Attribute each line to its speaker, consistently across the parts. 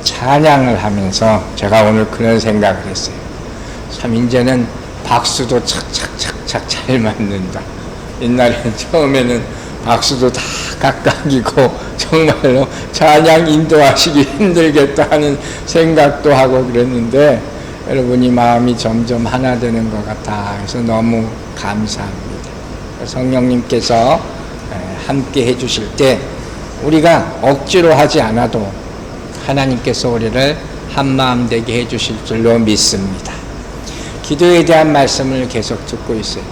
Speaker 1: 찬양을 하면서 제가 오늘 그런 생각을 했어요. 참 이제는 박수도 착착착착 잘 맞는다. 옛날에는 처음에는 박수도 다 각각이고 정말로 찬양 인도하시기 힘들겠다 하는 생각도 하고 그랬는데 여러분이 마음이 점점 하나 되는 것 같아. 그래서 너무 감사합니다. 성령님께서 함께 해주실 때 우리가 억지로 하지 않아도 하나님께서 우리를 한마음 되게 해주실 줄로 믿습니다. 기도에 대한 말씀을 계속 듣고 있어요.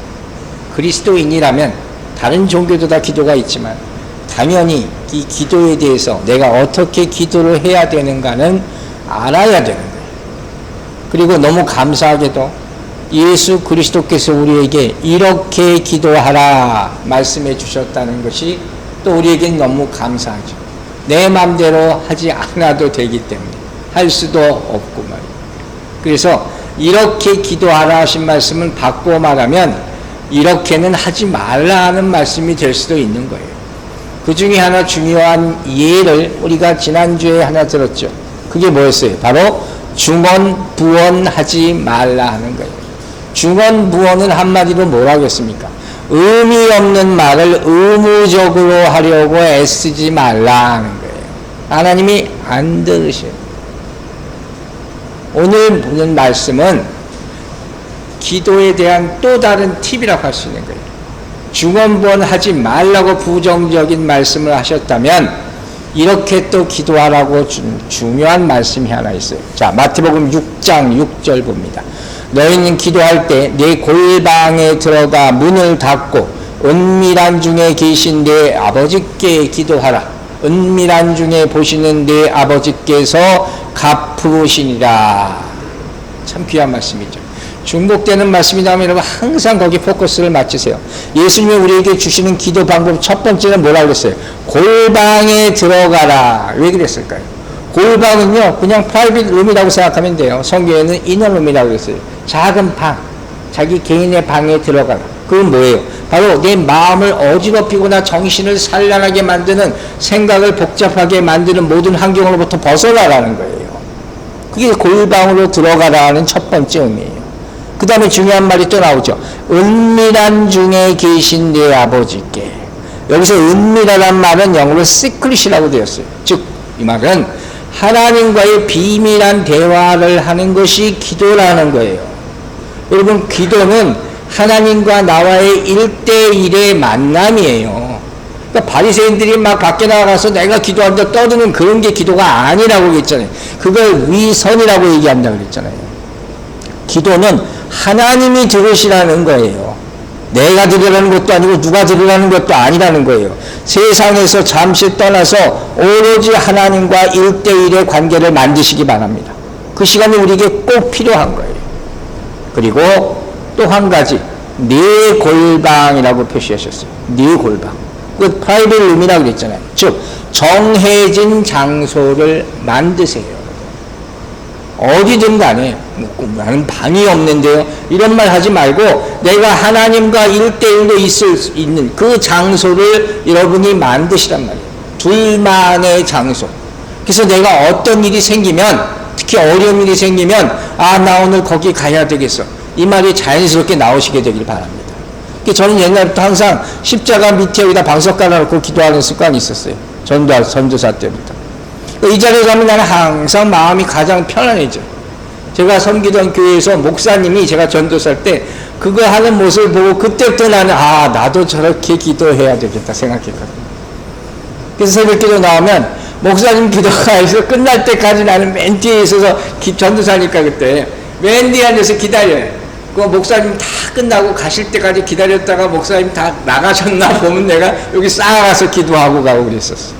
Speaker 1: 그리스도인이라면 다른 종교도 다 기도가 있지만 당연히 이 기도에 대해서 내가 어떻게 기도를 해야 되는가는 알아야 되는 거예요. 그리고 너무 감사하게도 예수 그리스도께서 우리에게 이렇게 기도하라 말씀해 주셨다는 것이 또 우리에겐 너무 감사하죠. 내 마음대로 하지 않아도 되기 때문에 할 수도 없고 말이에요. 그래서 이렇게 기도하라 하신 말씀은 바꾸어 말하면 이렇게는 하지 말라 하는 말씀이 될 수도 있는 거예요. 그 중에 하나 중요한 예를 우리가 지난주에 하나 들었죠. 그게 뭐였어요? 바로 중언부언하지 말라 하는 거예요. 중언부언은 한마디로 뭐라고 했습니까? 의미 없는 말을 의무적으로 하려고 애쓰지 말라 하는 거예요. 하나님이 안 들으셔요. 오늘 보는 말씀은 기도에 대한 또 다른 팁이라고 할 수 있는 거예요. 중언부언하지 말라고 부정적인 말씀을 하셨다면 이렇게 또 기도하라고 중요한 말씀이 하나 있어요. 자, 마태복음 6장 6절 봅니다. 너희는 기도할 때 내 골방에 들어가 문을 닫고 은밀한 중에 계신 내 아버지께 기도하라. 은밀한 중에 보시는 내 아버지께서 갚으시니라. 참 귀한 말씀이죠. 중복되는 말씀이 나오면 여러분 항상 거기 포커스를 맞추세요. 예수님이 우리에게 주시는 기도 방법 첫 번째는 뭐라고 그랬어요? 골방에 들어가라. 왜 그랬을까요? 골방은요 그냥 프라이빗 룸이라고 생각하면 돼요. 성경에는 이너 룸이라고 그랬어요. 작은 방, 자기 개인의 방에 들어가라. 그건 뭐예요? 바로 내 마음을 어지럽히거나 정신을 산란하게 만드는, 생각을 복잡하게 만드는 모든 환경으로부터 벗어나라는 거예요. 그게 골방으로 들어가라는 첫 번째 의미예요. 그 다음에 중요한 말이 또 나오죠. 은밀한 중에 계신 내 아버지께. 여기서 은밀하란 말은 영어로 secret이라고 되었어요. 즉 이 말은 하나님과의 비밀한 대화를 하는 것이 기도라는 거예요. 여러분 기도는 하나님과 나와의 1대1의 만남이에요. 그러니까 바리새인들이 막 밖에 나가서 내가 기도한다 떠드는 그런 게 기도가 아니라고 그랬잖아요. 그걸 위선이라고 얘기한다고 그랬잖아요. 기도는 하나님이 들으시라는 거예요. 내가 들으라는 것도 아니고 누가 들으라는 것도 아니라는 거예요. 세상에서 잠시 떠나서 오로지 하나님과 1대1의 관계를 만드시기 바랍니다. 그 시간이 우리에게 꼭 필요한 거예요. 그리고 또 한 가지, 네 골방이라고 표시하셨어요. 네 골방. 그 프라이빗 룸이라고 그랬잖아요. 즉 정해진 장소를 만드세요. 어디든 간에 나는 방이 없는데요 이런 말 하지 말고 내가 하나님과 1대1로 있을 수 있는 그 장소를 여러분이 만드시란 말이에요. 둘만의 장소. 그래서 내가 어떤 일이 생기면, 특히 어려운 일이 생기면 나 오늘 거기 가야 되겠어, 이 말이 자연스럽게 나오시게 되길 바랍니다. 저는 옛날부터 항상 십자가 밑에 여기다 방석 깔아놓고 기도하는 습관이 있었어요. 전도사 때부터. 이 자리에 가면 나는 항상 마음이 가장 편안해져. 제가 섬기던 교회에서 목사님이 제가 전도살 때 그거 하는 모습을 보고 그때부터 나는 나도 저렇게 기도해야 되겠다 생각했거든요. 그래서 새벽기도 나오면 목사님 기도가 해서 끝날 때까지 나는 맨 뒤에 있어서 전도사니까 그때 맨 뒤에 앉아서 기다려요. 그 목사님 다 끝나고 가실 때까지 기다렸다가 목사님 다 나가셨나 보면 내가 여기 쌓아가서 기도하고 가고 그랬었어.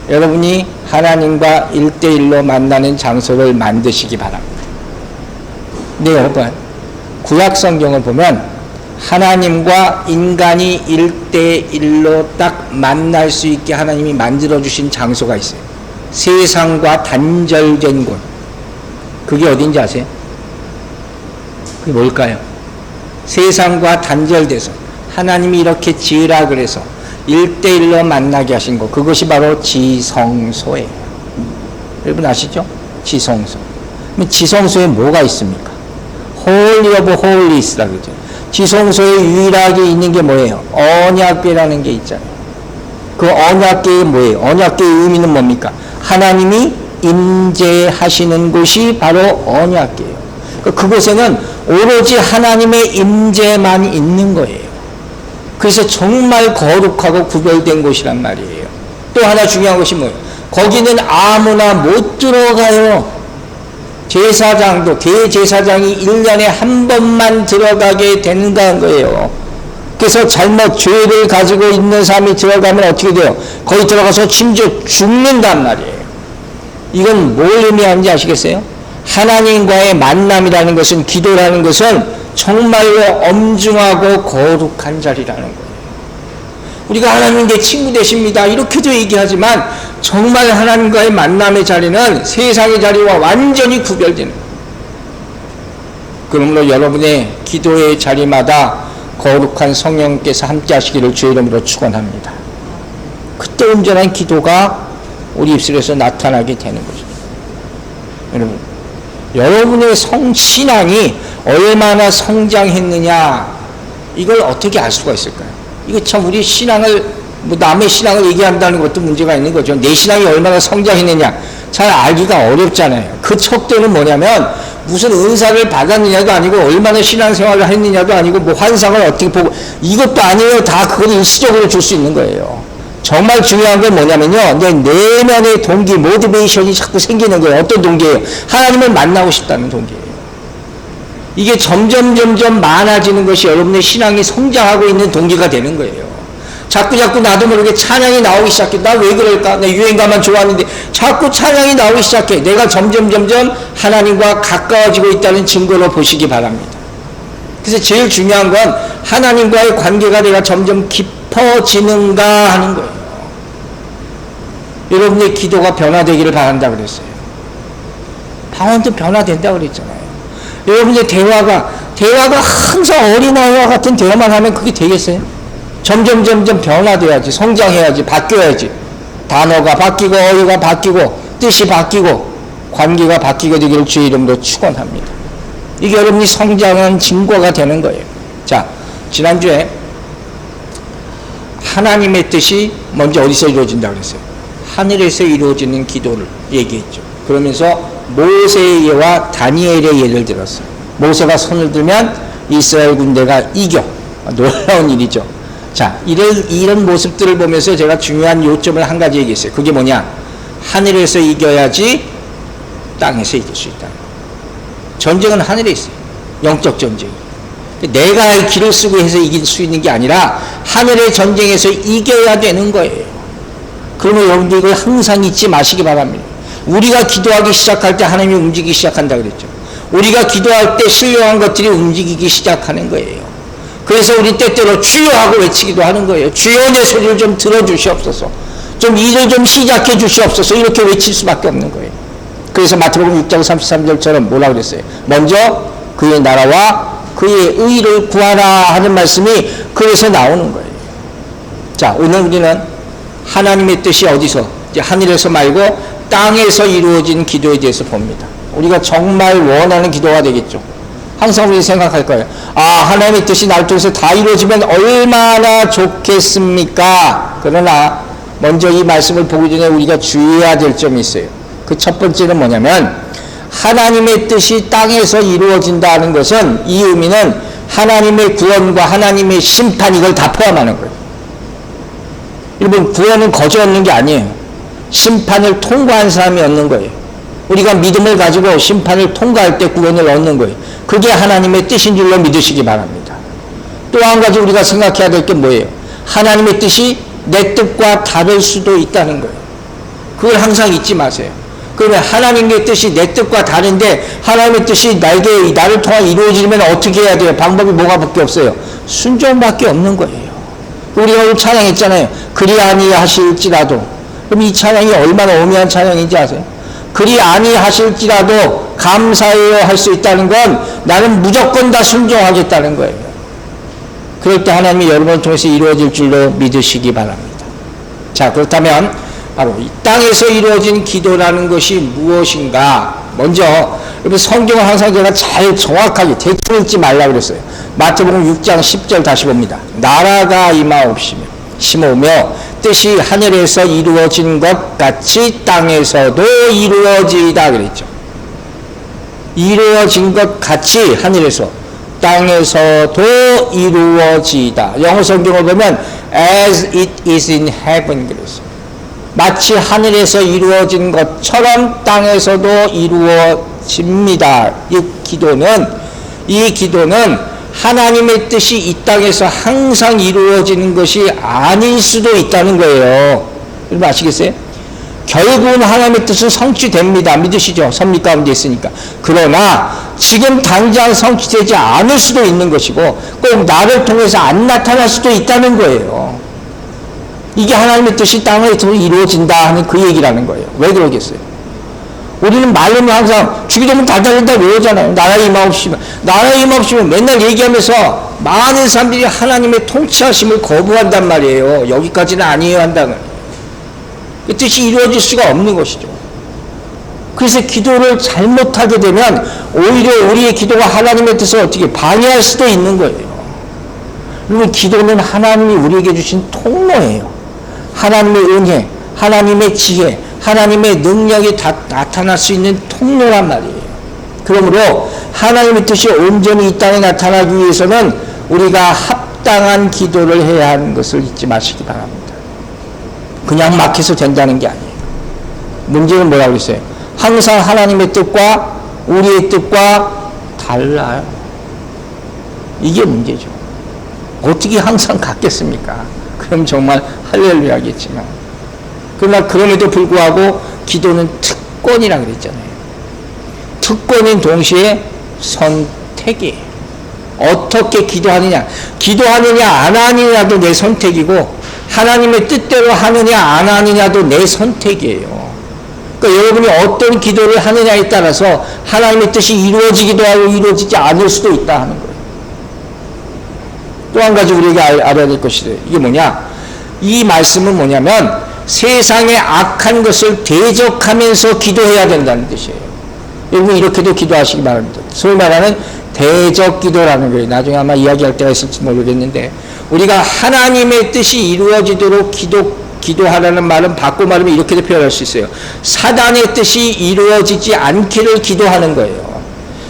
Speaker 1: 여러분이 하나님과 1대1로 만나는 장소를 만드시기 바랍니다. 네, 여러분 구약 성경을 보면 하나님과 인간이 1대1로 딱 만날 수 있게 하나님이 만들어주신 장소가 있어요. 세상과 단절된 곳. 그게 어딘지 아세요? 그게 뭘까요? 세상과 단절돼서 하나님이 이렇게 지으라 그래서 1대1로 만나게 하신 것, 그것이 바로 지성소예요. 여러분 아시죠? 지성소. 그럼 지성소에 뭐가 있습니까? Holy of Holies라 그러죠. 지성소에 유일하게 있는 게 뭐예요? 언약궤라는 게 있잖아요. 그 언약궤의 뭐예요? 언약궤의 의미는 뭡니까? 하나님이 임재하시는 곳이 바로 언약궤예요. 그곳에는 오로지 하나님의 임재만 있는 거예요. 그래서 정말 거룩하고 구별된 곳이란 말이에요. 또 하나 중요한 것이 뭐예요? 거기는 아무나 못 들어가요. 제사장도, 대제사장이 1년에 한 번만 들어가게 되는가 거예요. 그래서 잘못 죄를 가지고 있는 사람이 들어가면 어떻게 돼요? 거기 들어가서 심지어 죽는단 말이에요. 이건 뭘 의미하는지 아시겠어요? 하나님과의 만남이라는 것은, 기도라는 것은 정말로 엄중하고 거룩한 자리라는 거예요. 우리가 하나님께 친구 되십니다 이렇게도 얘기하지만 정말 하나님과의 만남의 자리는 세상의 자리와 완전히 구별되는 거예요. 그러므로 여러분의 기도의 자리마다 거룩한 성령께서 함께 하시기를 주의 이름으로 축원합니다. 그때 온전한 기도가 우리 입술에서 나타나게 되는 거죠. 여러분의 신앙이 얼마나 성장했느냐, 이걸 어떻게 알 수가 있을까요? 이거 참 우리 신앙을, 남의 신앙을 얘기한다는 것도 문제가 있는 거죠. 내 신앙이 얼마나 성장했느냐 잘 알기가 어렵잖아요. 그 척도는 뭐냐면 무슨 은사를 받았느냐도 아니고 얼마나 신앙생활을 했느냐도 아니고 뭐 환상을 어떻게 보고 이것도 아니에요. 다 그건 일시적으로 줄 수 있는 거예요. 정말 중요한 건 뭐냐면요, 내 내면의 동기, 모티베이션이 자꾸 생기는 거예요. 어떤 동기예요? 하나님을 만나고 싶다는 동기예요. 이게 점점 많아지는 것이 여러분의 신앙이 성장하고 있는 동기가 되는 거예요. 자꾸 나도 모르게 찬양이 나오기 시작해. 나 왜 그럴까? 나 유행가만 좋아하는데 자꾸 찬양이 나오기 시작해. 내가 점점 하나님과 가까워지고 있다는 증거로 보시기 바랍니다. 그래서 제일 중요한 건 하나님과의 관계가 내가 점점 깊어지는가 하는 거예요. 여러분의 기도가 변화되기를 바란다 그랬어요. 방언도 변화된다 그랬잖아요. 여러분의 대화가 항상 어린아이와 같은 대화만 하면 그게 되겠어요? 점점 변화돼야지, 성장해야지, 바뀌어야지. 단어가 바뀌고 어휘가 바뀌고 뜻이 바뀌고 관계가 바뀌게 되기를 주의 이름으로 축원합니다. 이게 여러분이 성장한 증거가 되는 거예요. 자, 지난주에 하나님의 뜻이 먼저 어디서 이루어진다고 그랬어요? 하늘에서 이루어지는 기도를 얘기했죠. 그러면서 모세의 예와 다니엘의 예를 들었어요. 모세가 손을 들면 이스라엘 군대가 이겨. 놀라운 일이죠. 자, 이런 모습들을 보면서 제가 중요한 요점을 한 가지 얘기했어요. 그게 뭐냐? 하늘에서 이겨야지 땅에서 이길 수 있다. 전쟁은 하늘에 있어요. 영적 전쟁. 내가 길을 쓰고 해서 이길 수 있는 게 아니라 하늘의 전쟁에서 이겨야 되는 거예요. 그러면 여러분들 이걸 항상 잊지 마시기 바랍니다. 우리가 기도하기 시작할 때 하나님이 움직이기 시작한다 그랬죠. 우리가 기도할 때 신령한 것들이 움직이기 시작하는 거예요. 그래서 우리 때때로 주여 하고 외치기도 하는 거예요. 주여 내 소리를 좀 들어주시옵소서. 좀 일을 좀 시작해 주시옵소서. 이렇게 외칠 수밖에 없는 거예요. 그래서 마태복음 6장 33절처럼 뭐라 그랬어요? 먼저 그의 나라와 그의 의를 구하라 하는 말씀이 그래서 나오는 거예요. 자, 오늘 우리는 하나님의 뜻이 어디서? 이제 하늘에서 말고 땅에서 이루어진 기도에 대해서 봅니다. 우리가 정말 원하는 기도가 되겠죠. 항상 우리 생각할 거예요. 하나님의 뜻이 날 통해서 다 이루어지면 얼마나 좋겠습니까? 그러나 먼저 이 말씀을 보기 전에 우리가 주의해야 될 점이 있어요. 그 첫 번째는 뭐냐면 하나님의 뜻이 땅에서 이루어진다는 것은, 이 의미는 하나님의 구원과 하나님의 심판, 이걸 다 포함하는 거예요. 여러분, 구원은 거저 얻는 게 아니에요. 심판을 통과한 사람이 얻는 거예요. 우리가 믿음을 가지고 심판을 통과할 때 구원을 얻는 거예요. 그게 하나님의 뜻인 줄로 믿으시기 바랍니다. 또 한 가지 우리가 생각해야 될 게 뭐예요? 하나님의 뜻이 내 뜻과 다를 수도 있다는 거예요. 그걸 항상 잊지 마세요. 그러면 하나님의 뜻이 내 뜻과 다른데 하나님의 뜻이 나를 통해 이루어지려면 어떻게 해야 돼요? 방법이 뭐가밖에 없어요? 순종밖에 없는 거예요. 우리가 오늘 찬양했잖아요. 그리 아니하실지라도. 그럼 이 찬양이 얼마나 오묘한 찬양인지 아세요? 그리 아니하실지라도 감사해요 할 수 있다는 건 나는 무조건 다 순종하겠다는 거예요. 그럴 때 하나님이 여러분을 통해서 이루어질 줄로 믿으시기 바랍니다. 자, 그렇다면 바로 이 땅에서 이루어진 기도라는 것이 무엇인가? 먼저 여러분 성경을 항상 제가 잘 정확하게 대충 읽지 말라고 그랬어요. 마태복음 6장 10절 다시 봅니다. 나라가 임하옵시며 심오며 뜻이 하늘에서 이루어진 것 같이 땅에서도 이루어지이다 그랬죠. 이루어진 것 같이 하늘에서 땅에서도 이루어지이다. 영어 성경을 보면 as it is in heaven 그랬어요. 마치 하늘에서 이루어진 것처럼 땅에서도 이루어집니다. 이 기도는 하나님의 뜻이 이 땅에서 항상 이루어지는 것이 아닐 수도 있다는 거예요. 여러분 아시겠어요? 결국은 하나님의 뜻은 성취됩니다. 믿으시죠? 섭리 가운데 있으니까. 그러나 지금 당장 성취되지 않을 수도 있는 것이고 꼭 나를 통해서 안 나타날 수도 있다는 거예요. 이게 하나님의 뜻이 땅에서 이루어진다 하는 그 얘기라는 거예요. 왜 그러겠어요? 우리는 말로는 항상 주기도문 달달달달 외우잖아요. 나라의 임하옵시면. 나라의 임하옵시면 맨날 얘기하면서 많은 사람들이 하나님의 통치하심을 거부한단 말이에요. 여기까지는 아니에요 한다는 그 뜻이 이루어질 수가 없는 것이죠. 그래서 기도를 잘못하게 되면 오히려 우리의 기도가 하나님의 뜻을 어떻게 방해할 수도 있는 거예요. 그리고 기도는 하나님이 우리에게 주신 통로예요. 하나님의 은혜, 하나님의 지혜, 하나님의 능력이 다 나타날 수 있는 통로란 말이에요. 그러므로 하나님의 뜻이 온전히 이 땅에 나타나기 위해서는 우리가 합당한 기도를 해야 하는 것을 잊지 마시기 바랍니다. 그냥 막 해서 된다는 게 아니에요. 문제는 뭐라고 했어요? 항상 하나님의 뜻과 우리의 뜻과 달라요. 이게 문제죠. 어떻게 항상 같겠습니까? 그럼 정말 할렐루야겠지만. 그러나 그럼에도 불구하고 기도는 특권이라고 그랬잖아요. 특권인 동시에 선택이에요. 어떻게 기도하느냐. 기도하느냐 안 하느냐도 내 선택이고 하나님의 뜻대로 하느냐 안 하느냐도 내 선택이에요. 그러니까 여러분이 어떤 기도를 하느냐에 따라서 하나님의 뜻이 이루어지기도 하고 이루어지지 않을 수도 있다 하는 거예요. 또 한 가지 우리가 알아야 될 것이 이게 뭐냐. 이 말씀은 뭐냐면 세상의 악한 것을 대적하면서 기도해야 된다는 뜻이에요. 여러분 이렇게도 기도하시기 바랍니다. 소위 말하는 대적 기도라는 거예요. 나중에 아마 이야기할 때가 있을지 모르겠는데 우리가 하나님의 뜻이 이루어지도록 기도하라는 말은 바꿔 말하면 이렇게도 표현할 수 있어요. 사단의 뜻이 이루어지지 않기를 기도하는 거예요.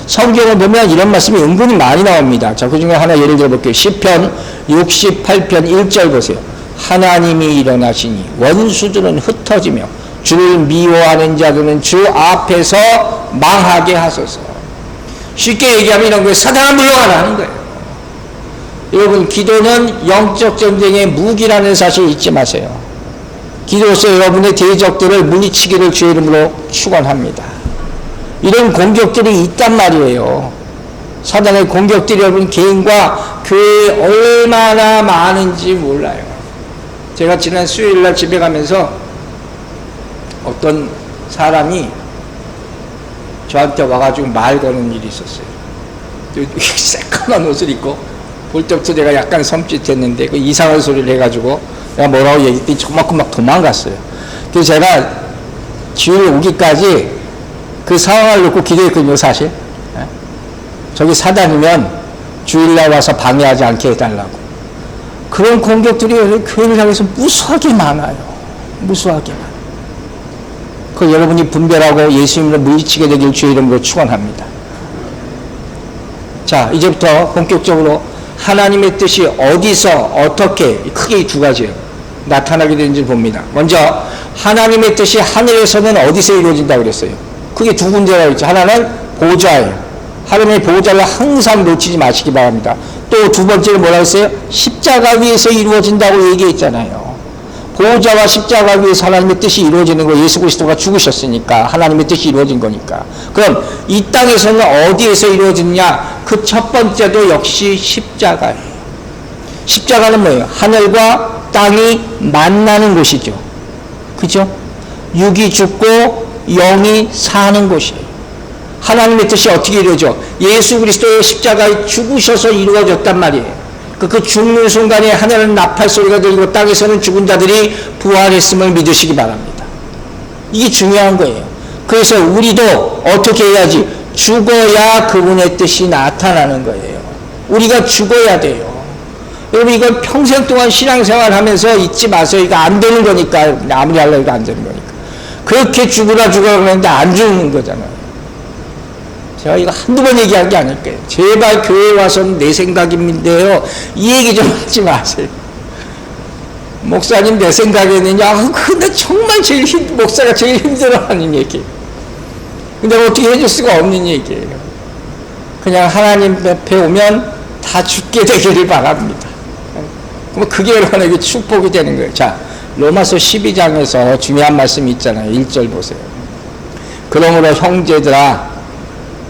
Speaker 1: 성경을 보면 이런 말씀이 은근히 많이 나옵니다. 자, 그 중에 하나 예를 들어 볼게요. 시편 68편 1절 보세요. 하나님이 일어나시니 원수들은 흩어지며 주를 미워하는 자들은 주 앞에서 망하게 하소서. 쉽게 얘기하면 이런 거예요. 사단아 물러가라는 거예요. 여러분 기도는 영적 전쟁의 무기라는 사실 잊지 마세요. 기도로서 여러분의 대적들을 물리치기를 주의 이름으로 축원합니다. 이런 공격들이 있단 말이에요. 사단의 공격들이 여러분 개인과 교회에 얼마나 많은지 몰라요. 제가 지난 수요일날 집에 가면서 어떤 사람이 저한테 와가지고 말 거는 일이 있었어요. 새까만 옷을 입고 볼 때부터 내가 약간 섬찟했는데 그 이상한 소리를 해가지고 내가 뭐라고 얘기했더니 저만큼 막 도망갔어요. 그래서 제가 주일 오기까지 그 상황을 놓고 기도했거든요, 사실. 저기 사단이면 주일날 와서 방해하지 않게 해달라고. 그런 공격들이 교회를 향해서 무수하게 많아요. 무수하게 많아요. 그 여러분이 분별하고 예수님을 물리치게 되길 주의 이름으로 축원합니다. 자, 이제부터 본격적으로 하나님의 뜻이 어디서 어떻게 크게 두 가지예요. 나타나게 되는지 봅니다. 먼저 하나님의 뜻이 하늘에서는 어디서 이루어진다고 그랬어요? 크게 두 군데라고 했죠. 하나는 보좌예요. 하나님의 보좌를 항상 놓치지 마시기 바랍니다. 또 두 번째는 뭐라고 했어요? 십자가 위에서 이루어진다고 얘기했잖아요. 보좌와 십자가 위에서 하나님의 뜻이 이루어지는 거 예수 그리스도가 죽으셨으니까 하나님의 뜻이 이루어진 거니까. 그럼 이 땅에서는 어디에서 이루어지느냐? 그 첫 번째도 역시 십자가예요. 십자가는 뭐예요? 하늘과 땅이 만나는 곳이죠. 그죠? 육이 죽고 영이 사는 곳이에요. 하나님의 뜻이 어떻게 이루어져? 예수 그리스도의 십자가에 죽으셔서 이루어졌단 말이에요. 그 죽는 순간에 하늘은 나팔 소리가 들리고 땅에서는 죽은 자들이 부활했음을 믿으시기 바랍니다. 이게 중요한 거예요. 그래서 우리도 어떻게 해야지? 죽어야 그분의 뜻이 나타나는 거예요. 우리가 죽어야 돼요. 여러분, 이건 평생 동안 신앙생활 하면서 잊지 마세요. 이거 안 되는 거니까. 아무리 하려고 해도 안 되는 거니까. 그렇게 죽으라 그러는데 안 죽는 거잖아요. 제가 이거 한두 번 얘기한 게 아닐 거예요. 제발 교회 와서는 내 생각인데요, 이 얘기 좀 하지 마세요. 목사님 내 생각에는요, 근데 정말 목사가 제일 힘들어하는 얘기예요. 근데 어떻게 해줄 수가 없는 얘기예요. 그냥 하나님 앞에 오면 다 죽게 되기를 바랍니다. 그럼 그게 얼마나 축복이 되는 거예요. 자, 로마서 12장에서 중요한 말씀이 있잖아요. 1절 보세요. 그러므로 형제들아,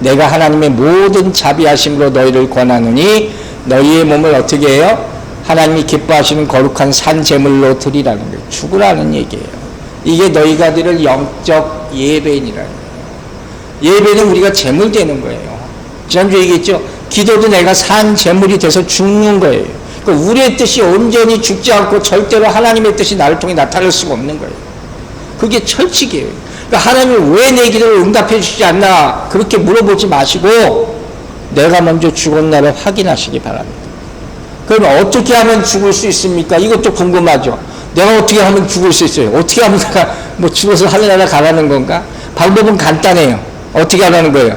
Speaker 1: 내가 하나님의 모든 자비하심으로 너희를 권하노니 너희의 몸을 어떻게 해요? 하나님이 기뻐하시는 거룩한 산 제물로 드리라는 거예요. 죽으라는 얘기예요. 이게 너희가 드릴 영적 예배니라는 거예요. 예배는 우리가 제물 되는 거예요. 지난주에 얘기했죠. 기도도 내가 산 제물이 돼서 죽는 거예요. 그러니까 우리의 뜻이 온전히 죽지 않고 절대로 하나님의 뜻이 나를 통해 나타날 수가 없는 거예요. 그게 철칙이에요. 그러니까 하나님이 왜 내 기도를 응답해 주시지 않나 그렇게 물어보지 마시고 내가 먼저 죽은 날을 확인하시기 바랍니다. 그러면 어떻게 하면 죽을 수 있습니까? 이것도 궁금하죠. 내가 어떻게 하면 죽을 수 있어요? 어떻게 하면 내가 뭐 죽어서 하늘나라 가라는 건가? 방법은 간단해요. 어떻게 하라는 거예요?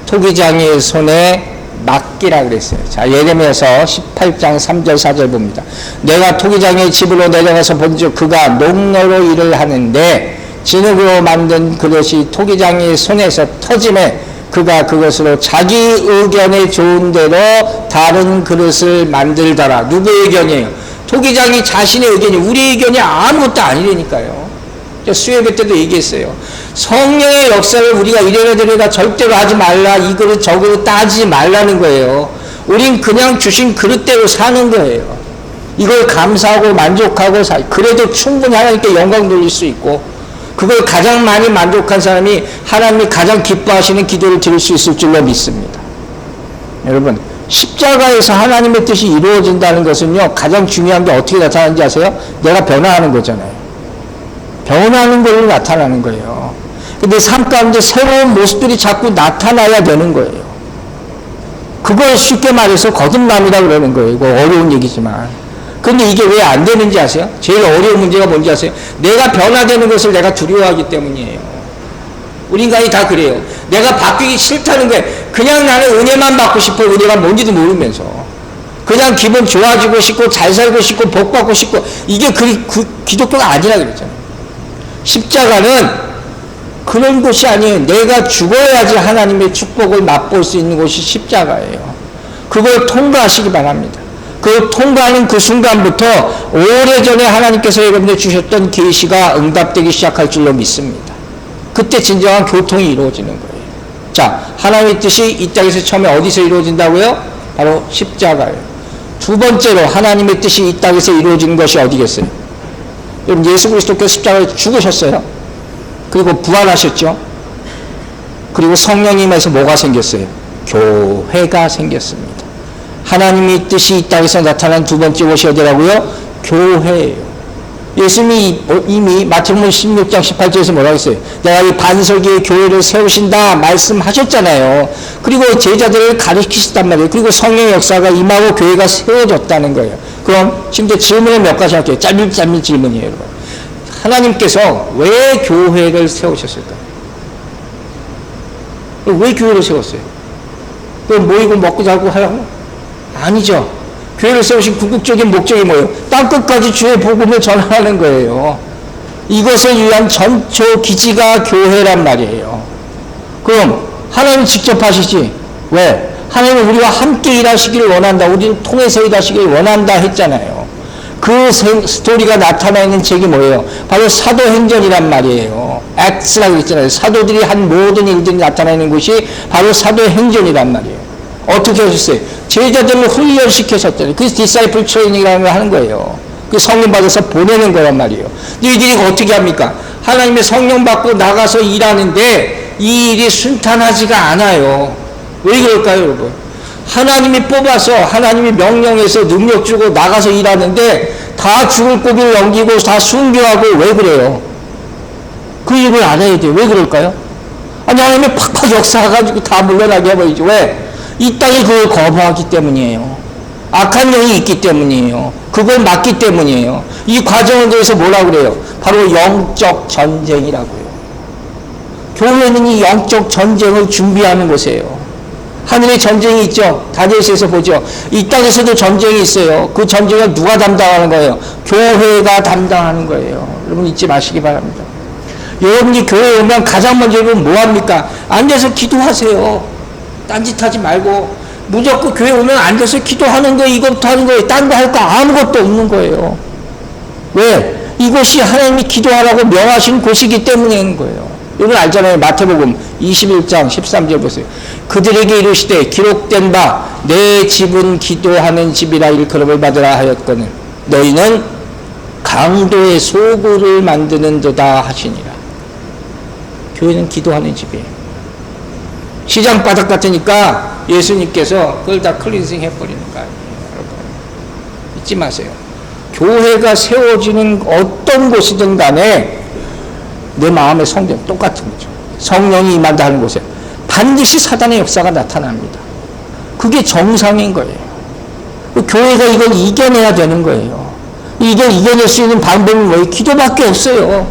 Speaker 1: 토기장의 손에 맡기라 그랬어요. 자, 예레미야서 18장 3절 4절 봅니다. 내가 토기장의 집으로 내려가서 본즉 그가 농로로 일을 하는데 진흙으로 만든 그릇이 토기장의 손에서 터짐에 그가 그것으로 자기 의견에 좋은 대로 다른 그릇을 만들더라. 누구의 의견이에요? 토기장이 자신의 의견이, 우리 의견이 아무것도 아니라니까요. 수요예배 때도 얘기했어요. 성령의 역사를 우리가 이래라 저래라 절대로 하지 말라, 이 그릇 저 그릇 따지지 말라는 거예요. 우린 그냥 주신 그릇대로 사는 거예요. 이걸 감사하고 만족하고 그래도 충분히 하나님께 영광 돌릴 수 있고, 그걸 가장 많이 만족한 사람이 하나님이 가장 기뻐하시는 기도를 드릴 수 있을 줄로 믿습니다. 여러분, 십자가에서 하나님의 뜻이 이루어진다는 것은요, 가장 중요한 게 어떻게 나타나는지 아세요? 내가 변화하는 거잖아요. 변화하는 걸로 나타나는 거예요. 근데 삶 가운데 새로운 모습들이 자꾸 나타나야 되는 거예요. 그걸 쉽게 말해서 거듭남이라고 그러는 거예요. 이거 어려운 얘기지만. 근데 이게 왜 안 되는지 아세요? 제일 어려운 문제가 뭔지 아세요? 내가 변화되는 것을 내가 두려워하기 때문이에요. 우리 인간이 다 그래요. 내가 바뀌기 싫다는 거예요. 그냥 나는 은혜만 받고 싶어. 은혜가 뭔지도 모르면서. 그냥 기분 좋아지고 싶고 잘 살고 싶고 복 받고 싶고, 이게 그 기독교가 아니라 그랬잖아요. 십자가는 그런 곳이 아니에요. 내가 죽어야지 하나님의 축복을 맛볼 수 있는 곳이 십자가예요. 그걸 통과하시기 바랍니다. 그 통과하는 그 순간부터 오래전에 하나님께서 여러분들 주셨던 계시가 응답되기 시작할 줄로 믿습니다. 그때 진정한 교통이 이루어지는 거예요. 자, 하나님의 뜻이 이 땅에서 처음에 어디서 이루어진다고요? 바로 십자가예요. 두 번째로 하나님의 뜻이 이 땅에서 이루어지는 것이 어디겠어요? 여러분, 예수 그리스도께서 십자가에 죽으셨어요. 그리고 부활하셨죠. 그리고 성령님에서 뭐가 생겼어요? 교회가 생겼습니다. 하나님의 뜻이 이 땅에서 나타난 두 번째 것이 어디라고요? 교회예요. 예수님이 이미 마태복음 16장 18절에서 뭐라고 했어요? 내가 이 반석의 교회를 세우신다 말씀하셨잖아요. 그리고 제자들을 가르치셨단 말이에요. 그리고 성령의 역사가 임하고 교회가 세워졌다는 거예요. 그럼 지금 질문을 몇 가지 할게요. 짧은 질문이에요, 여러분. 하나님께서 왜 교회를 세우셨을까요? 왜 교회를 세웠어요? 그럼 모이고 먹고 자고 하라고? 아니죠. 교회를 세우신 궁극적인 목적이 뭐예요? 땅끝까지 주의 복음을 전하는 거예요. 이것을 위한 전초 기지가 교회란 말이에요. 그럼 하나님 직접 하시지? 왜? 하나님은 우리와 함께 일하시기를 원한다. 우리는 통해서 일하시기를 원한다 했잖아요. 그 스토리가 나타나 있는 책이 뭐예요? 바로 사도행전이란 말이에요. 액스라고 했잖아요. 사도들이 한 모든 일들이 나타나 있는 곳이 바로 사도행전이란 말이에요. 어떻게 하셨어요? 제자들을 훈련시켜셨잖아요. 그래서 디사이플 트레이닝이라는 걸 하는 거예요. 그 성령 받아서 보내는 거란 말이에요. 너희들이 어떻게 합니까? 하나님의 성령 받고 나가서 일하는데 이 일이 순탄하지가 않아요. 왜 그럴까요, 여러분? 하나님이 뽑아서 하나님이 명령해서 능력 주고 나가서 일하는데 다 죽을 고비를 넘기고 다 순교하고 왜 그래요?
Speaker 2: 그 일을 알아야 돼요. 왜 그럴까요? 아니, 하나님이 팍팍 역사해가지고 다 물러나게 해버리죠. 왜? 이 땅이 그걸 거부하기 때문이에요. 악한 영이 있기 때문이에요. 그걸 막기 때문이에요. 이 과정을 대해서 뭐라고 그래요? 바로 영적 전쟁이라고요. 교회는 이 영적 전쟁을 준비하는 곳이에요. 하늘에 전쟁이 있죠. 다니엘서에서 보죠. 이 땅에서도 전쟁이 있어요. 그 전쟁을 누가 담당하는 거예요? 교회가 담당하는 거예요. 여러분 잊지 마시기 바랍니다. 여러분이 교회에 오면 가장 먼저 여러분 뭐합니까? 앉아서 기도하세요. 딴짓하지 말고 무조건 교회 오면 앉아서 기도하는 거예요. 이것부터 하는 거예요. 딴 거 할 거 아무것도 없는 거예요. 왜? 이곳이 하나님이 기도하라고 명하신 곳이기 때문에 하는 거예요. 여러분 알잖아요. 마태복음 21장 13절 보세요. 그들에게 이르시되 기록된 바 내 집은 기도하는 집이라 일컬음을 받으라 하였거늘 너희는 강도의 소굴을 만드는도다 하시니라. 교회는 기도하는 집이에요. 시장 바닥 같으니까 예수님께서 그걸 다 클린징 해버리는 거 아니에요. 여러분 잊지 마세요. 교회가 세워지는 어떤 곳이든 간에 내 마음의 성전 똑같은 거죠. 성령이 임한다 하는 곳에 반드시 사단의 역사가 나타납니다. 그게 정상인 거예요. 교회가 이걸 이겨내야 되는 거예요. 이걸 이겨낼 수 있는 방법은 뭐예요? 기도밖에 없어요.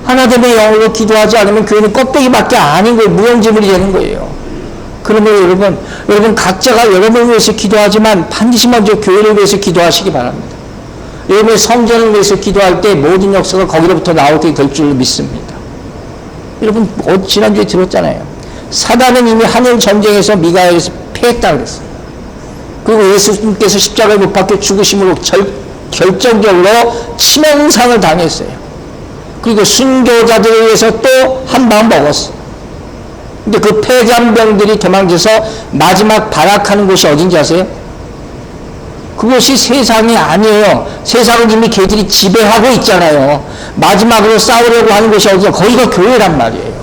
Speaker 2: 하나됨의 영으로 기도하지 않으면 교회는 껍데기밖에 아닌 거예요. 무용지물이 되는 거예요. 그러면 여러분 각자가 여러분을 위해서 기도하지만 반드시 먼저 교회를 위해서 기도하시기 바랍니다. 여러분의 성전을 위해서 기도할 때 모든 역사가 거기로부터 나오게 될 줄 믿습니다. 여러분 지난주에 들었잖아요. 사단은 이미 하늘 전쟁에서 미가엘에서 패했다고 그랬어요. 그리고 예수님께서 십자가에 못 박혀 죽으심으로 결정적으로 치명상을 당했어요. 그리고 순교자들을 위해서 또 한 방 먹었어요. 근데 그 폐잔병들이 도망쳐서 마지막 발악하는 곳이 어딘지 아세요? 그것이 세상이 아니에요. 세상은 이미 걔들이 지배하고 있잖아요. 마지막으로 싸우려고 하는 곳이 어디냐? 거기가 교회란 말이에요.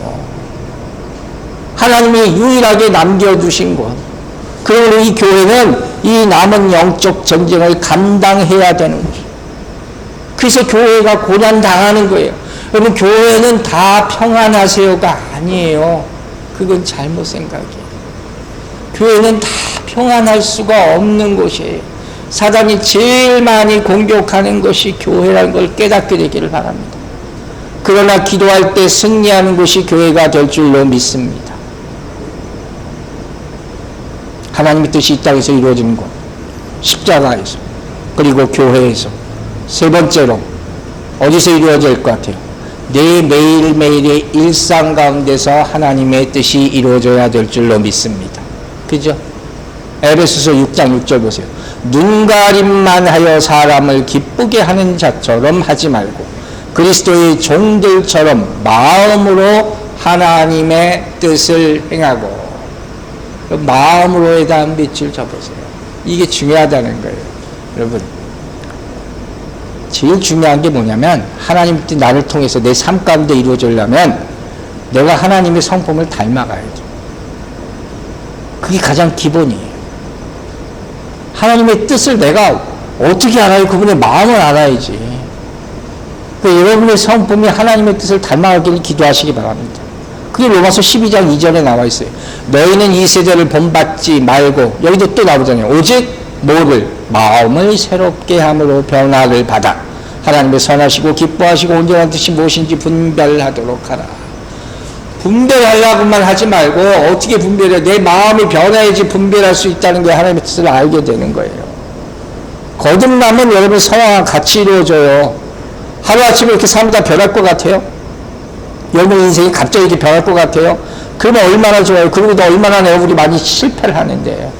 Speaker 2: 하나님이 유일하게 남겨두신 곳. 그러므로 이 교회는 이 남은 영적 전쟁을 감당해야 되는 거죠. 그래서 교회가 고난당하는 거예요. 여러분 교회는 다 평안하세요가 아니에요. 그건 잘못 생각이에요. 교회는 다 평안할 수가 없는 곳이에요. 사단이 제일 많이 공격하는 것이 교회라는 걸 깨닫게 되기를 바랍니다. 그러나 기도할 때 승리하는 곳이 교회가 될 줄로 믿습니다. 하나님의 뜻이 이 땅에서 이루어지는 곳, 십자가에서, 그리고 교회에서. 세 번째로 어디서 이루어질 것 같아요? 내 매일매일의 일상 가운데서 하나님의 뜻이 이루어져야 될 줄로 믿습니다. 그죠? 에베소서 6장 6절 보세요. 눈가림만 하여 사람을 기쁘게 하는 자처럼 하지 말고 그리스도의 종들처럼 마음으로 하나님의 뜻을 행하고. 마음으로에 대한 빛을 줘보세요. 이게 중요하다는 거예요. 여러분 제일 중요한 게 뭐냐면 하나님 뜻 나를 통해서 내 삶 가운데 이루어지려면 내가 하나님의 성품을 닮아가야죠. 그게 가장 기본이에요. 하나님의 뜻을 내가 어떻게 알아요? 그분의 마음을 알아야지. 여러분의 성품이 하나님의 뜻을 닮아가기를 기도하시기 바랍니다. 그게 로마서 12장 2절에 나와 있어요. 너희는 이 세대를 본받지 말고, 여기도 또 나오잖아요. 오직 뭐를? 마음을 새롭게 함으로 변화를 받아 하나님의 선하시고 기뻐하시고 온전한 뜻이 무엇인지 분별하도록 하라. 분별하려고만 하지 말고 어떻게 분별해? 내 마음이 변해야지 분별할 수 있다는 게 하나님의 뜻을 알게 되는 거예요. 거듭나면 여러분 성화가 같이 이루어져요. 하루아침에 이렇게 살다 변할 것 같아요? 여러분 인생이 갑자기 이렇게 변할 것 같아요? 그러면 얼마나 좋아요. 그러고도 얼마나 우리 많이 실패를 하는데.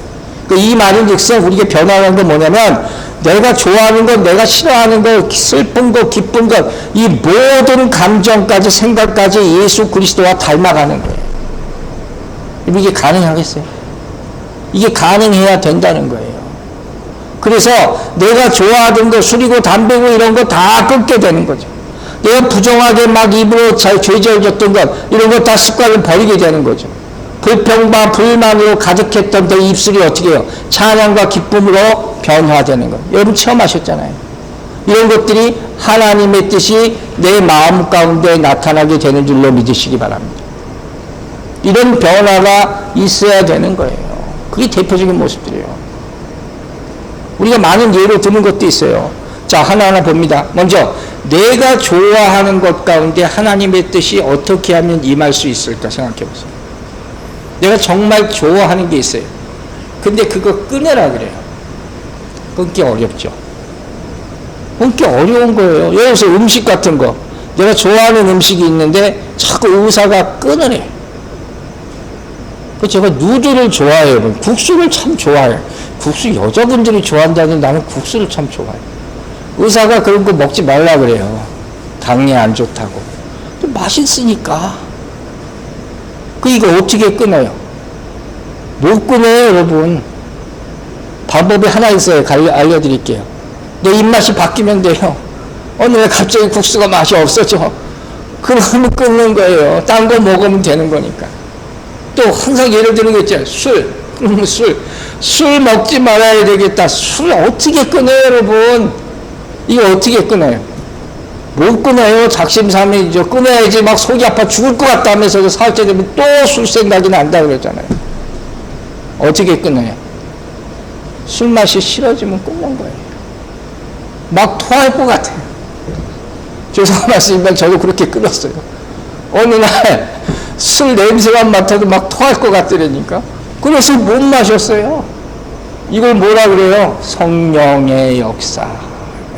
Speaker 2: 이 말인 즉슨 우리가 변화하는 건 뭐냐면 내가 좋아하는 것, 내가 싫어하는 것, 슬픈 것, 기쁜 것, 이 모든 감정까지 생각까지 예수 그리스도와 닮아가는 거예요. 이게 가능하겠어요? 이게 가능해야 된다는 거예요. 그래서 내가 좋아하던 거, 술이고 담배고 이런 거 다 끊게 되는 거죠. 내가 부정하게 막 입으로 죄지어졌던 것, 이런 거 다 습관을 버리게 되는 거죠. 불평과 불만으로 가득했던 내 입술이 어떻게 해요? 찬양과 기쁨으로 변화되는 것. 여러분 체험하셨잖아요. 이런 것들이 하나님의 뜻이 내 마음 가운데 나타나게 되는 줄로 믿으시기 바랍니다. 이런 변화가 있어야 되는 거예요. 그게 대표적인 모습들이에요. 우리가 많은 예로 드는 것도 있어요. 자, 하나하나 봅니다. 먼저 내가 좋아하는 것 가운데 하나님의 뜻이 어떻게 하면 임할 수 있을까 생각해 보세요. 내가 정말 좋아하는 게 있어요. 근데 그거 끊으라 그래요. 끊기 어렵죠. 끊기 어려운 거예요. 예를 들어서 음식 같은 거. 내가 좋아하는 음식이 있는데 자꾸 의사가 끊으래. 제가 누드를 좋아해요. 국수를 참 좋아해요. 국수 여자분들이 좋아한다는데 나는 국수를 참 좋아해요. 의사가 그런 거 먹지 말라 그래요. 당뇨 안 좋다고. 맛있으니까. 이거 어떻게 끊어요? 못 끊어요, 여러분. 방법이 하나 있어요. 알려드릴게요. 내 입맛이 바뀌면 돼요. 어느 날 갑자기 국수가 맛이 없어져. 그러면 끊는 거예요. 딴 거 먹으면 되는 거니까. 또 항상 예를 드는 거 있잖아요. 그러면 술 먹지 말아야 되겠다. 술 어떻게 끊어요, 여러분? 이거 어떻게 끊어요? 못 끊어요. 작심삼일이죠. 끊어야지 막 속이 아파 죽을 것 같다 하면서 사흘째 되면 또 술 생각이 난다 그러잖아요. 어떻게 끊어요? 술 맛이 싫어지면 끊는 거예요. 막 토할 것 같아요. 죄송한 말씀이지만 저도 그렇게 끊었어요. 어느 날 술 냄새만 맡아도 막 토할 것 같더라니까. 그래서 못 마셨어요. 이걸 뭐라 그래요? 성령의 역사.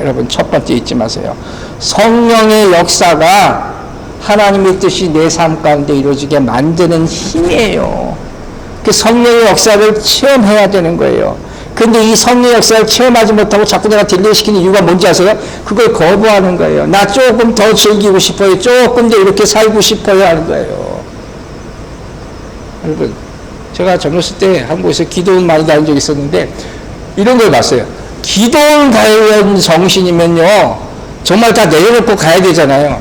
Speaker 2: 여러분 첫 번째 잊지 마세요. 성령의 역사가 하나님의 뜻이 내 삶 가운데 이루어지게 만드는 힘이에요. 그 성령의 역사를 체험해야 되는 거예요. 근데 이 성령의 역사를 체험하지 못하고 자꾸 내가 딜레이시키는 이유가 뭔지 아세요? 그걸 거부하는 거예요. 나 조금 더 즐기고 싶어요. 조금 더 이렇게 살고 싶어요 하는 거예요. 여러분, 제가 젊었을 때 한국에서 기도원 많이 다닌 적이 있었는데 이런 걸 봤어요. 기도원 가는 정신이면요 정말 다 내려놓고 가야 되잖아요.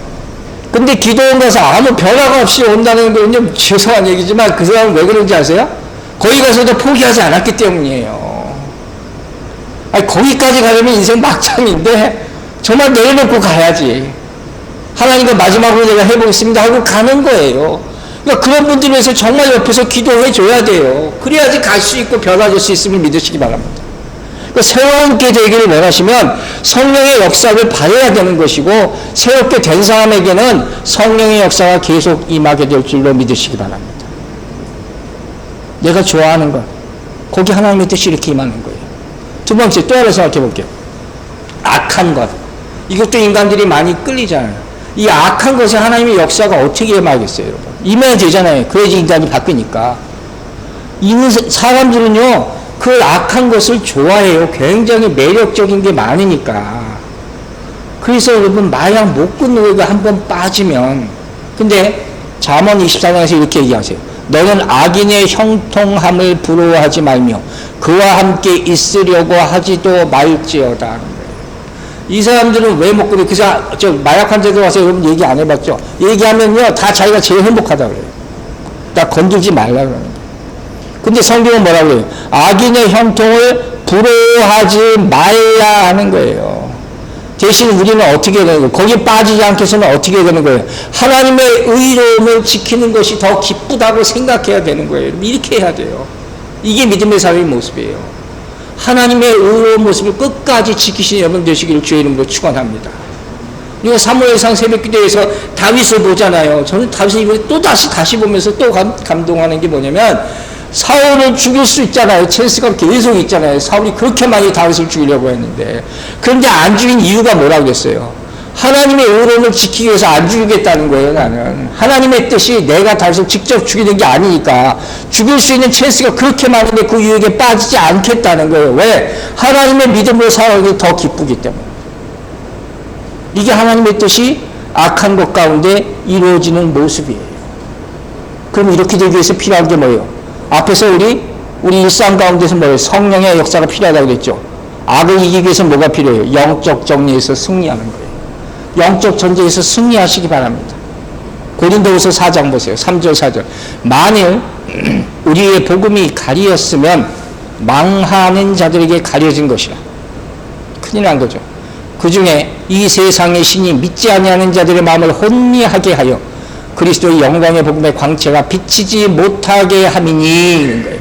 Speaker 2: 근데 기도원 가서 아무 변화가 없이 온다는 건요 죄송한 얘기지만 그 사람은 왜 그런지 아세요? 거기 가서도 포기하지 않았기 때문이에요. 아니, 거기까지 가려면 인생 막장인데 정말 내려놓고 가야지. 하나님과 마지막으로 내가 해보겠습니다 하고 가는 거예요. 그러니까 그런 분들을 위해서 정말 옆에서 기도해 줘야 돼요. 그래야지 갈 수 있고 변화될 수 있음을 믿으시기 바랍니다. 그러니까 새롭게 되기를 원하시면 성령의 역사를 받아야 되는 것이고 새롭게 된 사람에게는 성령의 역사가 계속 임하게 될 줄로 믿으시기 바랍니다. 내가 좋아하는 것, 거기 하나님의 뜻이 이렇게 임하는 거예요. 두 번째, 또 하나 생각해 볼게요. 악한 것. 이것도 인간들이 많이 끌리잖아요. 이 악한 것에 하나님의 역사가 어떻게 임하겠어요, 여러분? 임해야 되잖아요. 그래야지 인간이 바뀌니까. 사람들은요, 그 악한 것을 좋아해요. 굉장히 매력적인 게 많으니까. 그래서 여러분, 마약 못 끊는 거 한번 빠지면. 근데, 잠언 24장에서 이렇게 얘기하세요. 너는 악인의 형통함을 부러워하지 말며 그와 함께 있으려고 하지도 말지어다. 이 사람들은 왜 못 끊어요? 그래서 마약 환자들 와서 여러분 얘기 안 해봤죠? 얘기하면요 다 자기가 제일 행복하다 그래요. 나 건들지 말라 그러는 거예요. 근데 성경은 뭐라고 그래요? 악인의 형통을 부러워하지 말라 하는 거예요. 대신 우리는 어떻게 해야 되는 거예요? 거기에 빠지지 않게 해서는 어떻게 해야 되는 거예요? 하나님의 의로움을 지키는 것이 더 기쁘다고 생각해야 되는 거예요. 이렇게 해야 돼요. 이게 믿음의 삶의 모습이에요. 하나님의 의로운 모습을 끝까지 지키시는 여러분 되시기를 주의 이름으로 축원합니다. 이거 사무엘상 새벽기도에서 다윗을 보잖아요. 저는 다윗을 이번에 다시 보면서 또 감동하는 게 뭐냐면 사울을 죽일 수 있잖아요. 찬스가 계속 있잖아요. 사울이 그렇게 많이 다윗을 죽이려고 했는데 그런데 안 죽인 이유가 뭐라고 했어요? 하나님의 의로움을 지키기 위해서 안 죽이겠다는 거예요. 나는 하나님의 뜻이 내가 다윗을 직접 죽이는 게 아니니까 죽일 수 있는 찬스가 그렇게 많은데 그 유혹에 빠지지 않겠다는 거예요. 왜? 하나님의 믿음으로 살아가기 더 기쁘기 때문에. 이게 하나님의 뜻이 악한 것 가운데 이루어지는 모습이에요. 그럼 이렇게 되기 위해서 필요한 게 뭐예요? 앞에서 우리 일상 가운데서 뭐예요? 성령의 역사가 필요하다고 그랬죠. 악을 이기기 위해서 뭐가 필요해요? 영적 정리에서 승리하는 거예요. 영적 전쟁에서 승리하시기 바랍니다. 고린도후서 4장 보세요. 3절 4절. 만일 우리의 복음이 가리었으면 망하는 자들에게 가려진 것이라. 큰일 난 거죠. 그 중에 이 세상의 신이 믿지 아니하는 자들의 마음을 혼미하게 하여 그리스도의 영광의 복음의 광채가 비치지 못하게 함이니 이런 거예요.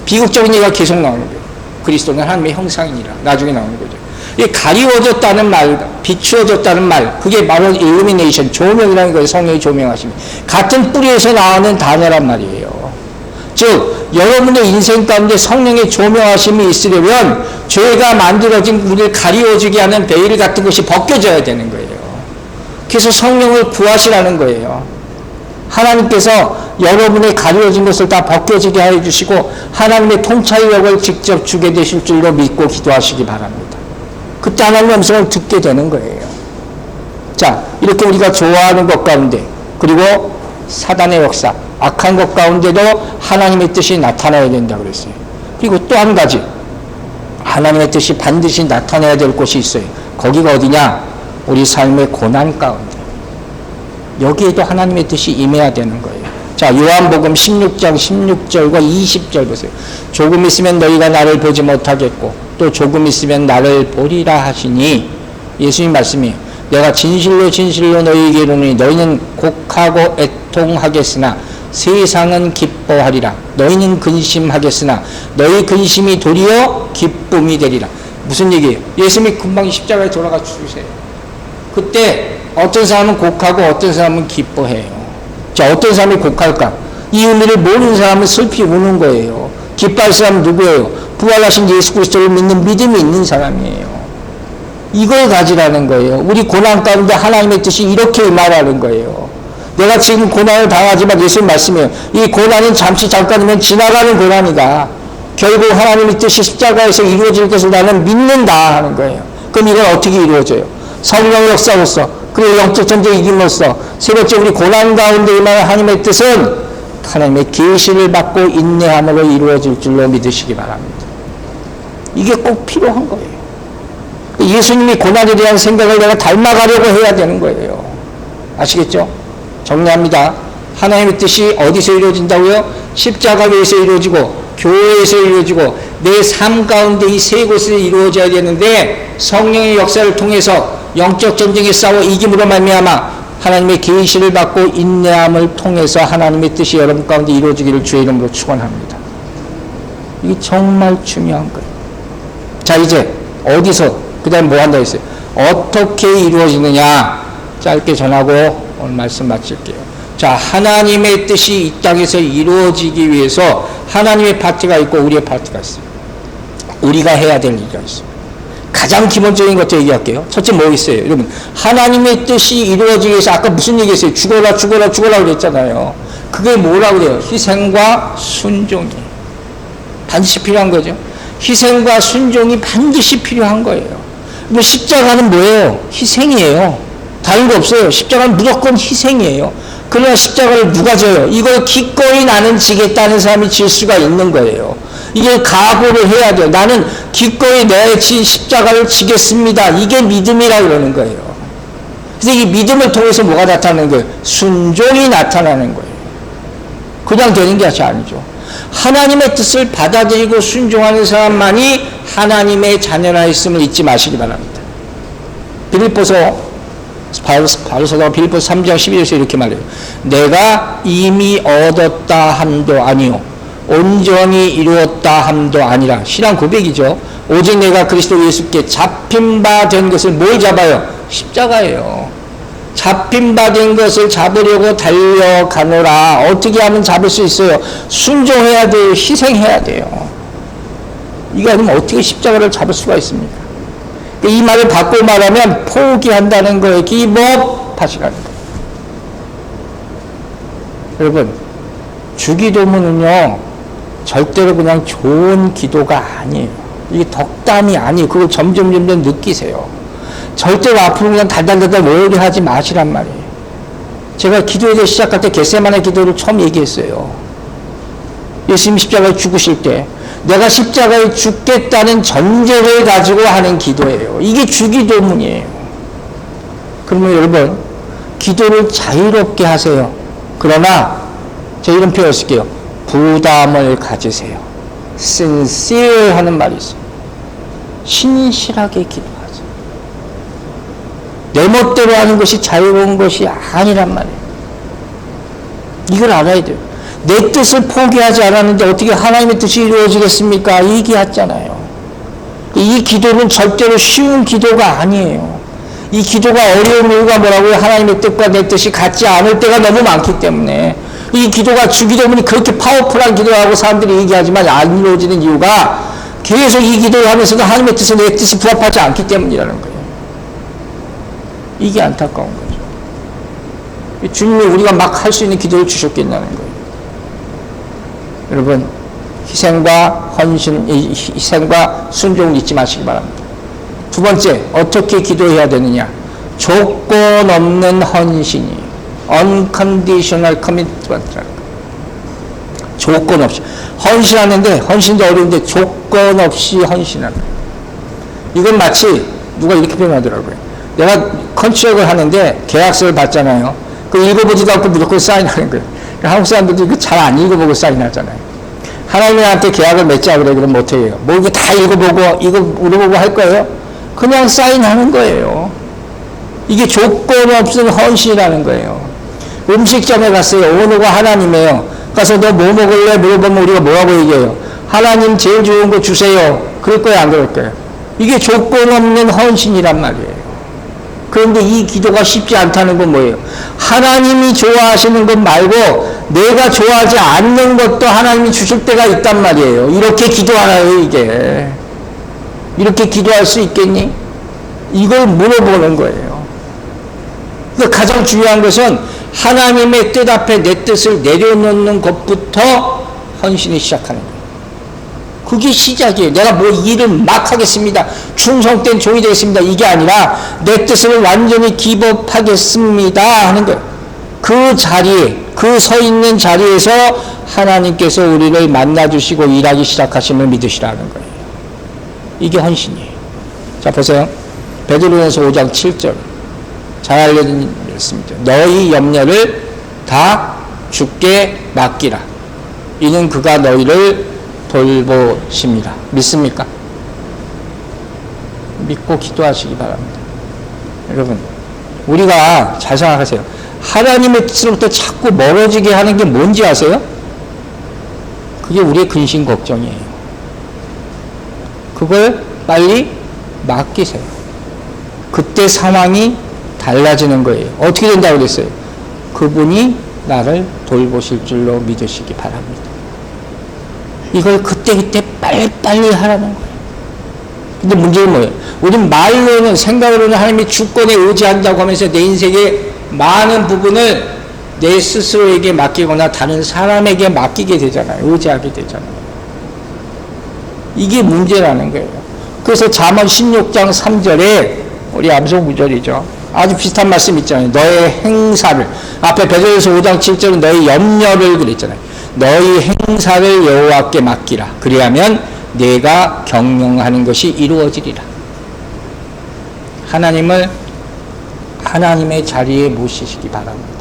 Speaker 2: 비극적인 얘기가 계속 나오는 거예요. 그리스도는 하나님의 형상이니라. 나중에 나오는 거죠. 이 가리워졌다는 말, 비추어졌다는 말, 그게 바로 illumination, 조명이라는 거예요. 성령이 조명하시면. 같은 뿌리에서 나오는 단어란 말이에요. 즉 여러분의 인생 가운데 성령의 조명하심이 있으려면 죄가 만들어진 우리를 가리워지게 하는 베일 같은 것이 벗겨져야 되는 거예요. 그래서 성령을 구하시라는 거예요. 하나님께서 여러분의 가려진 것을 다 벗겨지게 해주시고 하나님의 통찰력을 직접 주게 되실 줄로 믿고 기도하시기 바랍니다. 그때 하나님의 음성을 듣게 되는 거예요. 자, 이렇게 우리가 좋아하는 것 가운데 그리고 사단의 역사, 악한 것 가운데도 하나님의 뜻이 나타나야 된다고 그랬어요. 그리고 또 한 가지 하나님의 뜻이 반드시 나타나야 될 곳이 있어요. 거기가 어디냐? 우리 삶의 고난 가운데. 여기에도 하나님의 뜻이 임해야 되는 거예요. 자, 요한복음 16장 16절과 20절 보세요. 조금 있으면 너희가 나를 보지 못하겠고 또 조금 있으면 나를 보리라 하시니, 예수님 말씀이 내가 진실로 진실로 너희에게 이르노니 너희는 곡하고 애통하겠으나 세상은 기뻐하리라. 너희는 근심하겠으나 너희 근심이 도리어 기쁨이 되리라. 무슨 얘기예요? 예수님이 금방 십자가에 돌아가 죽으세요. 그때 어떤 사람은 곡하고 어떤 사람은 기뻐해요. 자, 어떤 사람이 곡할까? 이 의미를 모르는 사람은 슬피 우는 거예요. 기뻐할 사람은 누구예요? 부활하신 예수 그리스도를 믿는 믿음이 있는 사람이에요. 이걸 가지라는 거예요. 우리 고난 가운데 하나님의 뜻이 이렇게 임하라는 거예요. 내가 지금 고난을 당하지만 예수님 말씀이에요. 이 고난은 잠시 잠깐이면 지나가는 고난이다. 결국 하나님의 뜻이 십자가에서 이루어질 것을 나는 믿는다 하는 거예요. 그럼 이건 어떻게 이루어져요? 성령 역사로서, 그리고 영적 전쟁 이김으로써, 세 번째 우리 고난 가운데 임하는 하나님의 뜻은 하나님의 계시를 받고 인내함으로 이루어질 줄로 믿으시기 바랍니다. 이게 꼭 필요한 거예요. 예수님이 고난에 대한 생각을 내가 닮아가려고 해야 되는 거예요. 아시겠죠? 정리합니다. 하나님의 뜻이 어디서 이루어진다고요? 십자가에서 이루어지고 교회에서 이루어지고 내 삶 가운데 이 세 곳에서 이루어져야 되는데, 성령의 역사를 통해서 영적 전쟁에 싸워 이김으로 말미암아 하나님의 계시를 받고 인내함을 통해서 하나님의 뜻이 여러분 가운데 이루어지기를 주의 이름으로 축원합니다. 이게 정말 중요한 거예요. 자, 이제 어디서 그 다음에 뭐 한다고 했어요? 어떻게 이루어지느냐 짧게 전하고 오늘 말씀 마칠게요. 자, 하나님의 뜻이 이 땅에서 이루어지기 위해서 하나님의 파트가 있고 우리의 파트가 있어요. 우리가 해야 될 일이 있어요. 가장 기본적인 것도 얘기할게요. 첫째 뭐 있어요? 여러분, 하나님의 뜻이 이루어지기 위해서 아까 무슨 얘기했어요? 죽어라 죽어라 죽어라 그랬잖아요. 그게 뭐라고 그래요? 희생과 순종이 반드시 필요한 거죠. 희생과 순종이 반드시 필요한 거예요. 뭐 십자가는 뭐예요? 희생이에요. 다른 거 없어요. 십자가는 무조건 희생이에요. 그러나 십자가를 누가 져요? 이걸 기꺼이 나는 지겠다는 사람이 질 수가 있는 거예요. 이게 각오를 해야 돼요. 나는 기꺼이 내 십자가를 지겠습니다. 이게 믿음이라고 그러는 거예요. 그래서 이 믿음을 통해서 뭐가 나타나는 거예요? 순종이 나타나는 거예요. 그냥 되는 게 아니죠. 하나님의 뜻을 받아들이고 순종하는 사람만이 하나님의 자녀라 있음을 잊지 마시기 바랍니다. 빌립보서 바로서가 빌립보서 3장 11절에서 이렇게 말해요. 내가 이미 얻었다 함도 아니요 온전히 이루었다 함도 아니라. 신앙 고백이죠. 오직 내가 그리스도 예수께 잡힌 바 된 것을 뭘 잡아요? 십자가예요. 잡힌 바 된 것을 잡으려고 달려가노라. 어떻게 하면 잡을 수 있어요? 순종해야 돼요. 희생해야 돼요. 이거 아니면 어떻게 십자가를 잡을 수가 있습니까? 이 말을 바꿔 말하면 포기한다는 거예요. 기법하시라는 거예요. 여러분, 주기도문은요 절대로 그냥 좋은 기도가 아니에요. 이게 덕담이 아니에요. 그걸 점점 느끼세요. 절대로 앞으로 그냥 달달달달 오래 하지 마시란 말이에요. 제가 기도에 대해 시작할 때 겟세마네 기도를 처음 얘기했어요. 예수님 십자가에 죽으실 때 내가 십자가에 죽겠다는 전제를 가지고 하는 기도예요. 이게 주기도문이에요. 그러면 여러분, 기도를 자유롭게 하세요. 그러나 제가 이런 표현을 쓸게요. 부담을 가지세요. sincere 하는 말이 있어요. 신실하게 기도하세요. 내 멋대로 하는 것이 자유로운 것이 아니란 말이에요. 이걸 알아야 돼요. 내 뜻을 포기하지 않았는데 어떻게 하나님의 뜻이 이루어지겠습니까? 얘기했잖아요. 이 기도는 절대로 쉬운 기도가 아니에요. 이 기도가 어려운 이유가 뭐라고요? 하나님의 뜻과 내 뜻이 같지 않을 때가 너무 많기 때문에. 이 기도가 주기도문이 그렇게 파워풀한 기도라고 사람들이 얘기하지만 안 이루어지는 이유가 계속 이 기도를 하면서도 하나님의 뜻에 내 뜻이 부합하지 않기 때문이라는 거예요. 이게 안타까운 거죠. 주님이 우리가 막 할 수 있는 기도를 주셨겠냐는 거예요. 여러분, 희생과 헌신, 희생과 순종을 잊지 마시기 바랍니다. 두 번째, 어떻게 기도해야 되느냐? 조건 없는 헌신이에요. unconditional commitment라는 거예요. 조건 없이. 헌신하는데, 헌신도 어려운데 조건 없이 헌신하는 거예요. 이건 마치 누가 이렇게 표현하더라고요. 내가 컨트랙을 하는데 계약서를 받잖아요. 그 읽어보지도 않고 무조건 사인하는 거예요. 한국 사람들도 이거 잘 안 읽어보고 사인하잖아요. 하나님한테 계약을 맺자 그래, 그럼 못 해요. 뭐 이거 다 읽어보고, 이거 물어보고 할 거예요? 그냥 사인하는 거예요. 이게 조건 없는 헌신이라는 거예요. 음식점에 갔어요. 오너가 하나님이에요. 가서 너 뭐 먹을래? 물어보면 우리가 뭐라고 얘기해요? 하나님 제일 좋은 거 주세요. 그럴 거예요? 안 그럴 거예요? 이게 조건 없는 헌신이란 말이에요. 그런데 이 기도가 쉽지 않다는 건 뭐예요? 하나님이 좋아하시는 것 말고 내가 좋아하지 않는 것도 하나님이 주실 때가 있단 말이에요. 이렇게 기도하나요, 이게? 이렇게 기도할 수 있겠니? 이걸 물어보는 거예요. 그러니까 가장 중요한 것은 하나님의 뜻 앞에 내 뜻을 내려놓는 것부터 헌신이 시작하는 거예요. 그게 시작이에요. 내가 뭐 일을 막 하겠습니다. 충성된 종이 되겠습니다. 이게 아니라 내 뜻을 완전히 기법하겠습니다 하는 거예요. 그 자리에, 그 서 있는 자리에서 하나님께서 우리를 만나주시고 일하기 시작하심을 믿으시라는 거예요. 이게 헌신이에요. 자, 보세요. 베드로전서 5장 7절. 잘 알려진 말씀이죠. 너희 염려를 다 주께 맡기라. 이는 그가 너희를 돌보십니다. 믿습니까? 믿고 기도하시기 바랍니다. 여러분, 우리가 잘 생각하세요. 하나님의 뜻으로부터 자꾸 멀어지게 하는 게 뭔지 아세요? 그게 우리의 근심 걱정이에요. 그걸 빨리 맡기세요. 그때 상황이 달라지는 거예요. 어떻게 된다고 그랬어요? 그분이 나를 돌보실 줄로 믿으시기 바랍니다. 이걸 그때그때 빨리빨리 하라는 거예요. 근데 문제는 뭐예요? 우린 말로는, 생각으로는 하나님의 주권에 의지한다고 하면서 내 인생의 많은 부분을 내 스스로에게 맡기거나 다른 사람에게 맡기게 되잖아요. 의지하게 되잖아요. 이게 문제라는 거예요. 그래서 잠언 16장 3절에 우리 암송 구절이죠. 아주 비슷한 말씀 있잖아요. 너의 행사를, 앞에 베드로전서 5장 7절은 너의 염려를 그랬잖아요. 너희 행사를 여호와께 맡기라. 그리하면 내가 경영하는 것이 이루어지리라. 하나님을 하나님의 자리에 모시시기 바랍니다.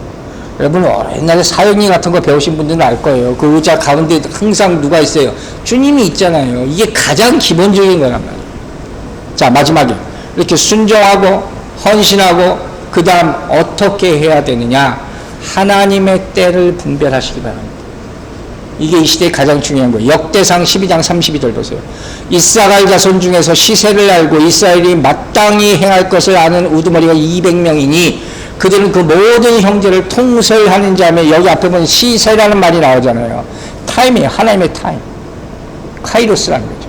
Speaker 2: 여러분, 옛날에 사역리 같은 거 배우신 분들은 알 거예요. 그 의자 가운데 항상 누가 있어요? 주님이 있잖아요. 이게 가장 기본적인 거란 말이에요. 자, 마지막에 이렇게 순종하고 헌신하고 그 다음 어떻게 해야 되느냐? 하나님의 때를 분별하시기 바랍니다. 이게 이 시대에 가장 중요한 거예요. 역대상 12장 32절 보세요. 이스라엘 자손 중에서 시세를 알고 이스라엘이 마땅히 행할 것을 아는 우두머리가 200명이니 그들은 그 모든 형제를 통솔하는 자며, 여기 앞에 보면 시세라는 말이 나오잖아요. 타임이에요. 하나님의 타임. 카이로스라는 거죠.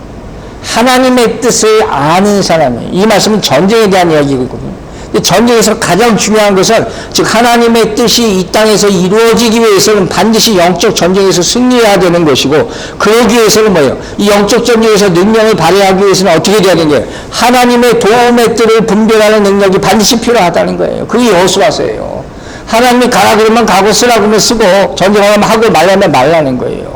Speaker 2: 하나님의 뜻을 아는 사람이에요. 이 말씀은 전쟁에 대한 이야기거든요. 전쟁에서 가장 중요한 것은, 즉 하나님의 뜻이 이 땅에서 이루어지기 위해서는 반드시 영적 전쟁에서 승리해야 되는 것이고, 그러기 위해서는 뭐예요? 이 영적 전쟁에서 능력을 발휘하기 위해서는 어떻게 돼야 되는 거예요? 하나님의 도움의 뜻을 분별하는 능력이 반드시 필요하다는 거예요. 그게 여호수아서예요. 하나님이 가라 그러면 가고 쓰라 그러면 쓰고 전쟁하면 하고 말라면 말라는 거예요.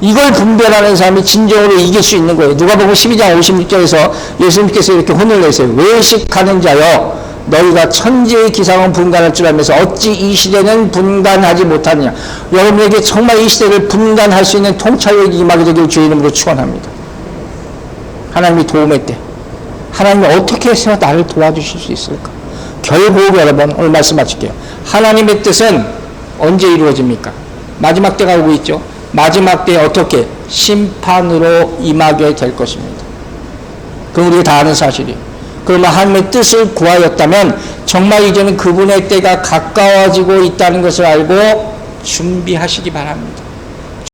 Speaker 2: 이걸 분별하는 사람이 진정으로 이길 수 있는 거예요. 누가복음 12장 56절에서 예수님께서 이렇게 혼을 내세요. 외식하는 자여, 너희가 천지의 기상은 분간할 줄 알면서 어찌 이 시대는 분간하지 못하느냐. 여러분에게 정말 이 시대를 분간할 수 있는 통찰력이 임하게 되길 주의 이름으로 축원합니다. 하나님이 도움의 때, 하나님이 어떻게 해서 나를 도와주실 수 있을까? 결국 여러분 오늘 말씀 마칠게요. 하나님의 뜻은 언제 이루어집니까? 마지막 때가 오고 있죠. 마지막 때에 어떻게? 심판으로 임하게 될 것입니다. 그럼 우리가 다 아는 사실이에요. 그러면 하나님의 뜻을 구하였다면 정말 이제는 그분의 때가 가까워지고 있다는 것을 알고 준비하시기 바랍니다.